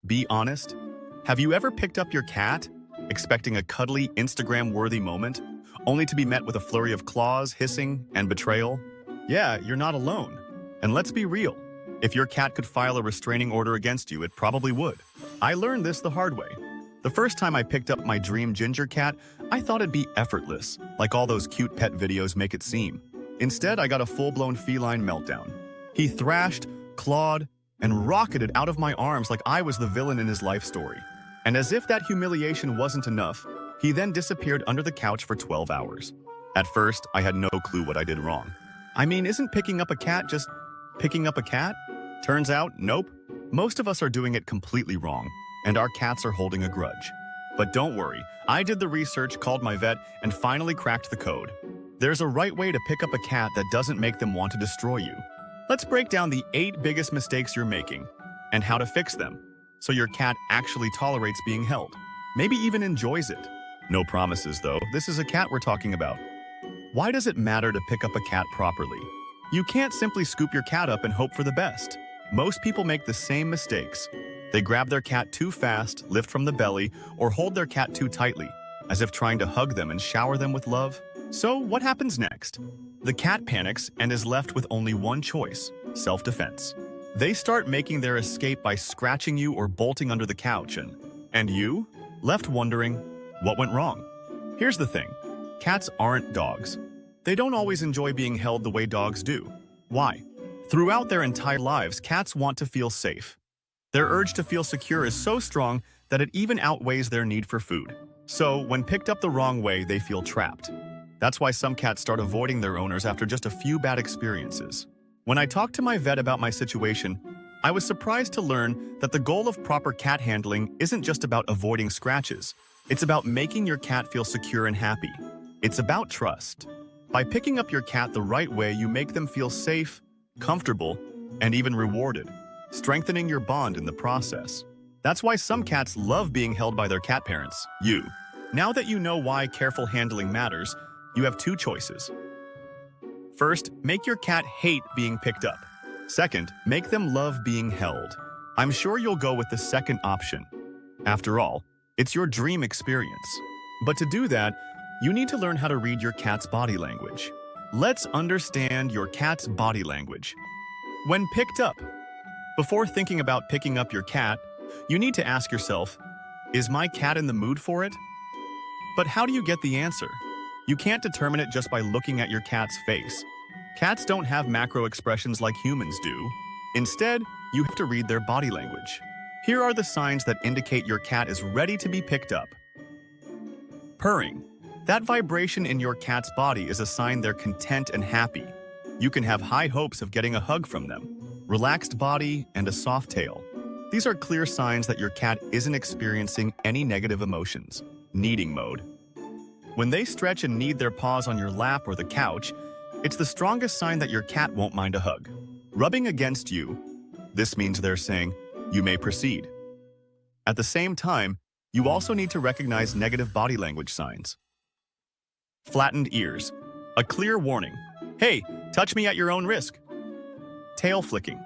Be honest. Have you ever picked up your cat, expecting a cuddly, Instagram-worthy moment, only to be met with a flurry of claws, hissing, and betrayal? Yeah, you're not alone. And let's be real. If your cat could file a restraining order against you, it probably would. I learned this the hard way. The first time I picked up my dream ginger cat, I thought it'd be effortless, like all those cute pet videos make it seem. Instead, I got a full-blown feline meltdown. He thrashed, clawed, and rocketed out of my arms like I was the villain in his life story. And as if that humiliation wasn't enough, he then disappeared under the couch for 12 hours. At first, I had no clue what I did wrong. I mean, isn't picking up a cat just picking up a cat? Turns out, nope. Most of us are doing it completely wrong, and our cats are holding a grudge. But don't worry, I did the research, called my vet, and finally cracked the code. There's a right way to pick up a cat that doesn't make them want to destroy you. Let's break down the 8 biggest mistakes you're making, and how to fix them, so your cat actually tolerates being held. Maybe even enjoys it. No promises though, this is a cat we're talking about. Why does it matter to pick up a cat properly? You can't simply scoop your cat up and hope for the best. Most people make the same mistakes. They grab their cat too fast, lift from the belly, or hold their cat too tightly, as if trying to hug them and shower them with love. So what happens next? The cat panics and is left with only one choice: self-defense. They start making their escape by scratching you or bolting under the couch, and you? Left wondering, what went wrong? Here's the thing. Cats aren't dogs. They don't always enjoy being held the way dogs do. Why? Throughout their entire lives, cats want to feel safe. Their urge to feel secure is so strong that it even outweighs their need for food. So, when picked up the wrong way, they feel trapped. That's why some cats start avoiding their owners after just a few bad experiences. When I talked to my vet about my situation, I was surprised to learn that the goal of proper cat handling isn't just about avoiding scratches. It's about making your cat feel secure and happy. It's about trust. By picking up your cat the right way, you make them feel safe, comfortable, and even rewarded, strengthening your bond in the process. That's why some cats love being held by their cat parents, you. Now that you know why careful handling matters, you have 2 choices. First, make your cat hate being picked up. Second, make them love being held. I'm sure you'll go with the second option. After all, it's your dream experience. But to do that, you need to learn how to read your cat's body language. Let's understand your cat's body language. When picked up. Before thinking about picking up your cat, you need to ask yourself, is my cat in the mood for it? But how do you get the answer? You can't determine it just by looking at your cat's face. Cats don't have macro expressions like humans do. Instead, you have to read their body language. Here are the signs that indicate your cat is ready to be picked up. Purring. That vibration in your cat's body is a sign they're content and happy. You can have high hopes of getting a hug from them. Relaxed body and a soft tail. These are clear signs that your cat isn't experiencing any negative emotions. Needing mode. When they stretch and knead their paws on your lap or the couch, it's the strongest sign that your cat won't mind a hug. Rubbing against you. This means they're saying, you may proceed. At the same time, you also need to recognize negative body language signs. Flattened ears. A clear warning. Hey, touch me at your own risk. Tail flicking.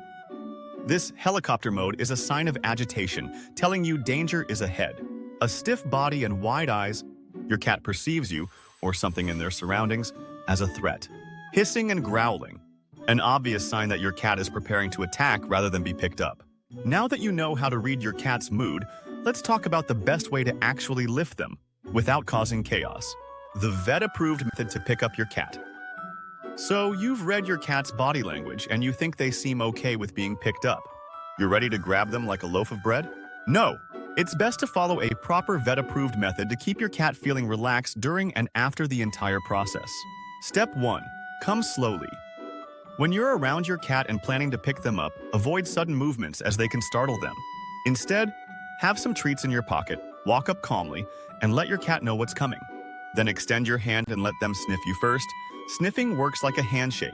This helicopter mode is a sign of agitation, telling you danger is ahead. A stiff body and wide eyes, your cat perceives you, or something in their surroundings, as a threat. Hissing and growling. An obvious sign that your cat is preparing to attack rather than be picked up. Now that you know how to read your cat's mood, let's talk about the best way to actually lift them without causing chaos. The vet-approved method to pick up your cat. So you've read your cat's body language and you think they seem okay with being picked up. You're ready to grab them like a loaf of bread? No! It's best to follow a proper vet-approved method to keep your cat feeling relaxed during and after the entire process. Step 1. Come slowly. When you're around your cat and planning to pick them up, avoid sudden movements as they can startle them. Instead, have some treats in your pocket, walk up calmly, and let your cat know what's coming. Then extend your hand and let them sniff you first. Sniffing works like a handshake.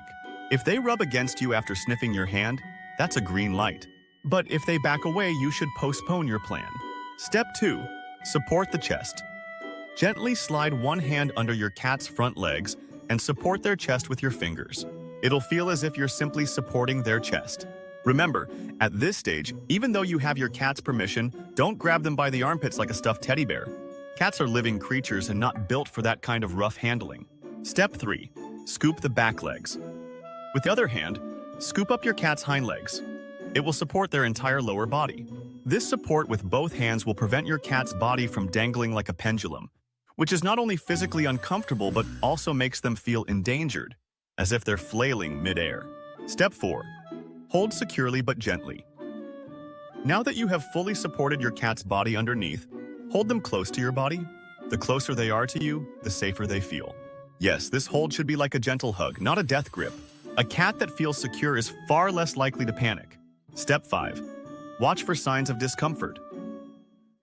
If they rub against you after sniffing your hand, that's a green light. But if they back away, you should postpone your plan. Step 2. Support the chest. Gently slide one hand under your cat's front legs and support their chest with your fingers. It'll feel as if you're simply supporting their chest. Remember, at this stage, even though you have your cat's permission, don't grab them by the armpits like a stuffed teddy bear. Cats are living creatures and not built for that kind of rough handling. Step 3. Scoop the back legs. With the other hand, scoop up your cat's hind legs. It will support their entire lower body. This support with both hands will prevent your cat's body from dangling like a pendulum, which is not only physically uncomfortable but also makes them feel endangered, as if they're flailing mid-air. Step 4. Hold securely but gently. Now that you have fully supported your cat's body underneath, hold them close to your body. The closer they are to you, the safer they feel. Yes, this hold should be like a gentle hug, not a death grip. A cat that feels secure is far less likely to panic. Step 5. Watch for signs of discomfort.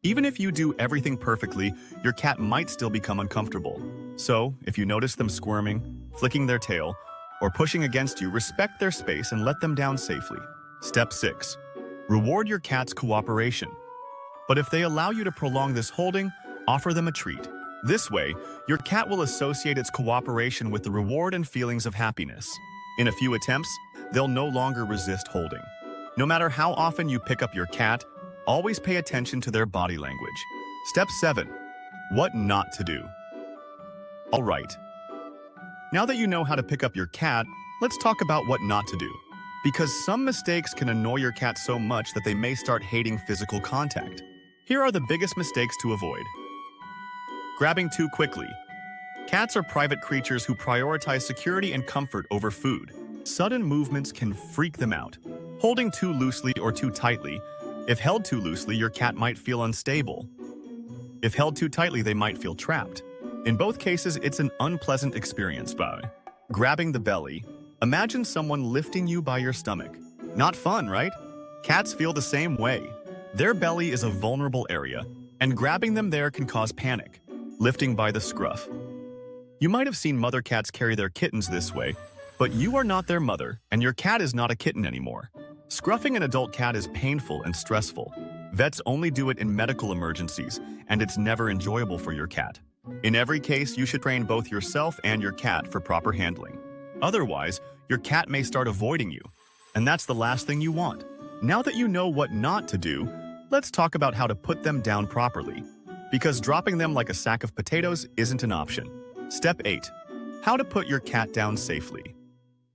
Even if you do everything perfectly, your cat might still become uncomfortable. So, if you notice them squirming, flicking their tail, or pushing against you, respect their space and let them down safely. Step 6. Reward your cat's cooperation. But if they allow you to prolong this holding, offer them a treat. This way, your cat will associate its cooperation with the reward and feelings of happiness. In a few attempts, they'll no longer resist holding. No matter how often you pick up your cat, always pay attention to their body language. Step 7. What not to do. All right. Now that you know how to pick up your cat, let's talk about what not to do. Because some mistakes can annoy your cat so much that they may start hating physical contact. Here are the biggest mistakes to avoid. Grabbing too quickly. Cats are private creatures who prioritize security and comfort over food. Sudden movements can freak them out. Holding too loosely or too tightly. If held too loosely, your cat might feel unstable. If held too tightly, they might feel trapped. In both cases, it's an unpleasant experience. Grabbing the belly. Imagine someone lifting you by your stomach. Not fun, right? Cats feel the same way. Their belly is a vulnerable area, and grabbing them there can cause panic. Lifting by the scruff. You might have seen mother cats carry their kittens this way, but you are not their mother, and your cat is not a kitten anymore. Scruffing an adult cat is painful and stressful. Vets only do it in medical emergencies, and it's never enjoyable for your cat. In every case, you should train both yourself and your cat for proper handling. Otherwise, your cat may start avoiding you, and that's the last thing you want. Now that you know what not to do, let's talk about how to put them down properly. Because dropping them like a sack of potatoes isn't an option. Step 8. How to put your cat down safely.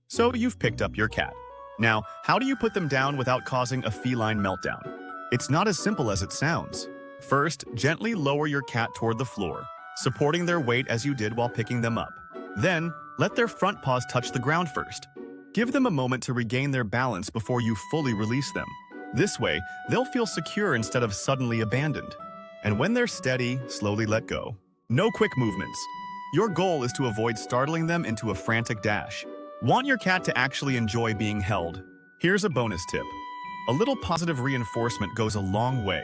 So you've picked up your cat. Now, how do you put them down without causing a feline meltdown? It's not as simple as it sounds. First, gently lower your cat toward the floor, supporting their weight as you did while picking them up. Then, let their front paws touch the ground first. Give them a moment to regain their balance before you fully release them. This way, they'll feel secure instead of suddenly abandoned. And when they're steady, slowly let go. No quick movements. Your goal is to avoid startling them into a frantic dash. Want your cat to actually enjoy being held? Here's a bonus tip. A little positive reinforcement goes a long way.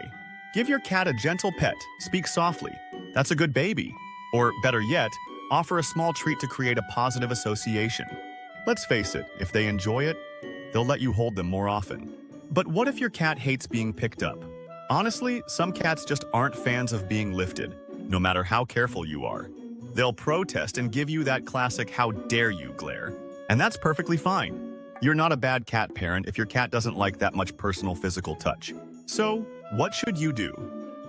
Give your cat a gentle pet, speak softly. That's a good baby. Or better yet, offer a small treat to create a positive association. Let's face it, if they enjoy it, they'll let you hold them more often. But what if your cat hates being picked up? Honestly, some cats just aren't fans of being lifted, no matter how careful you are. They'll protest and give you that classic "how dare you" glare. And that's perfectly fine. You're not a bad cat parent if your cat doesn't like that much personal physical touch. So, what should you do?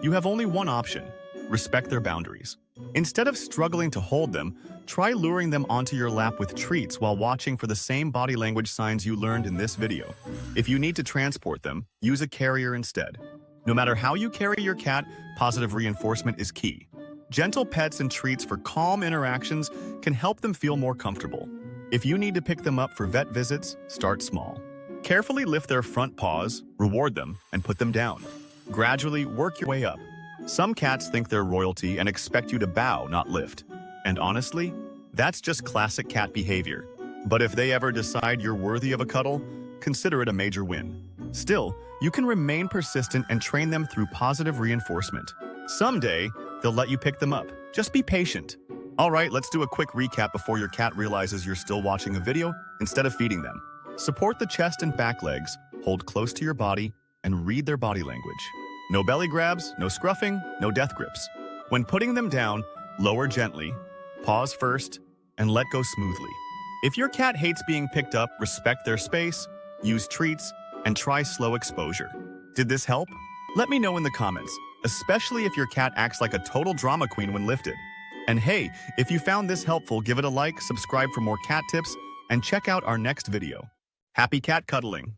You have only one option: respect their boundaries. Instead of struggling to hold them, try luring them onto your lap with treats while watching for the same body language signs you learned in this video. If you need to transport them, use a carrier instead. No matter how you carry your cat, positive reinforcement is key. Gentle pets and treats for calm interactions can help them feel more comfortable. If you need to pick them up for vet visits, start small. Carefully lift their front paws, reward them, and put them down. Gradually work your way up. Some cats think they're royalty and expect you to bow, not lift. And honestly, that's just classic cat behavior. But if they ever decide you're worthy of a cuddle, consider it a major win. Still, you can remain persistent and train them through positive reinforcement. Someday, they'll let you pick them up. Just be patient. All right, let's do a quick recap before your cat realizes you're still watching a video instead of feeding them. Support the chest and back legs, hold close to your body, and read their body language. No belly grabs, no scruffing, no death grips. When putting them down, lower gently, pause first, and let go smoothly. If your cat hates being picked up, respect their space, use treats, and try slow exposure. Did this help? Let me know in the comments, especially if your cat acts like a total drama queen when lifted. And hey, if you found this helpful, give it a like, subscribe for more cat tips, and check out our next video. Happy cat cuddling!